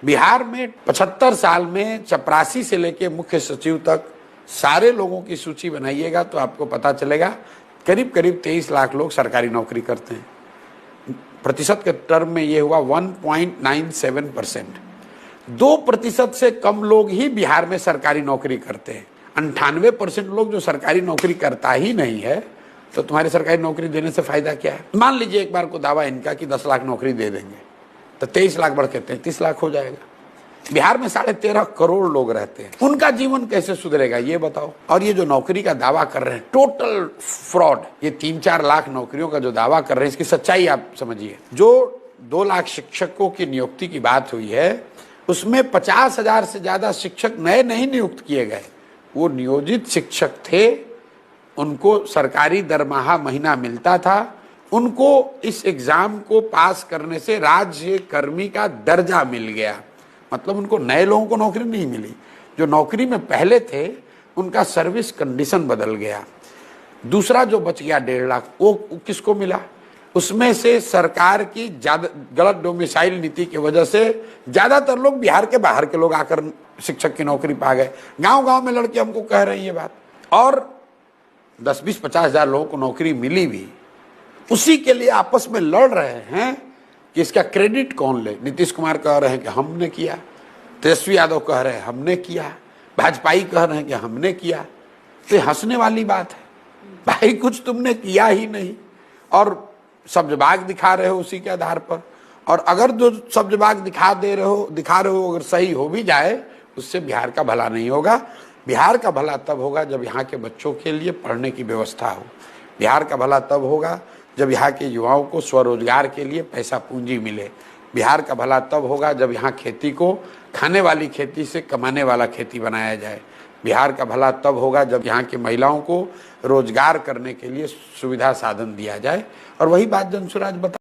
बिहार में 75 साल में चपरासी से लेके मुख्य सचिव तक सारे लोगों की सूची बनाइएगा तो आपको पता चलेगा करीब करीब 23 लाख लोग सरकारी नौकरी करते हैं। प्रतिशत के टर्म में ये हुआ 1.97%। 2% से कम लोग ही बिहार में सरकारी नौकरी करते हैं। 98% लोग जो सरकारी नौकरी करता ही नहीं है, तो तुम्हारी सरकारी नौकरी देने से फायदा क्या है। मान लीजिए एक बार को दावा इनका कि 10 लाख नौकरी दे देंगे, तो 23 लाख बढ़ के 33 लाख हो जाएगा। बिहार में 13.5 करोड़ लोग रहते हैं, उनका जीवन कैसे सुधरेगा ये बताओ। और ये जो नौकरी का दावा कर रहे हैं, टोटल फ्रॉड, ये 3-4 लाख नौकरियों का जो दावा कर रहे हैं, इसकी सच्चाई आप समझिए। जो 2 लाख शिक्षकों की नियुक्ति की बात हुई है, उसमें 50,000 से ज्यादा शिक्षक नए नहीं नियुक्त किए गए, वो नियोजित शिक्षक थे, उनको सरकारी दरमाहा महीना मिलता था, उनको इस एग्जाम को पास करने से राज्य कर्मी का दर्जा मिल गया। मतलब उनको नए लोगों को नौकरी नहीं मिली, जो नौकरी में पहले थे उनका सर्विस कंडीशन बदल गया। दूसरा जो बच गया 1.5 लाख, वो किसको मिला? उसमें से सरकार की ज्यादा गलत डोमिसाइल नीति की वजह से ज्यादातर लोग बिहार के बाहर के लोग आकर शिक्षक की नौकरी पा गए। गांव-गांव में लड़के हमको कह रहे हैं ये बात। और 10-20-50 हजार लोगों को नौकरी मिली भी, उसी के लिए आपस में लड़ रहे हैं कि इसका क्रेडिट कौन ले। नीतीश कुमार कह रहे हैं कि हमने किया, तेजस्वी यादव कह रहे हैं हमने किया, भाजपाई कह रहे हैं कि हमने किया। तो हंसने वाली बात है भाई, कुछ तुमने किया ही नहीं और सब्जबाग दिखा रहे हो उसी के आधार पर। और अगर जो सब्जबाग दिखा रहे हो अगर सही हो भी जाए, उससे बिहार का भला नहीं होगा। बिहार का भला तब होगा जब यहाँ के बच्चों के लिए पढ़ने की व्यवस्था हो। बिहार का भला तब होगा जब यहाँ के युवाओं को स्वरोजगार के लिए पैसा पूंजी मिले। बिहार का भला तब होगा जब यहाँ खेती को खाने वाली खेती से कमाने वाला खेती बनाया जाए। बिहार का भला तब होगा जब यहाँ की महिलाओं को रोजगार करने के लिए सुविधा साधन दिया जाए। और वही बात जनसुराज बता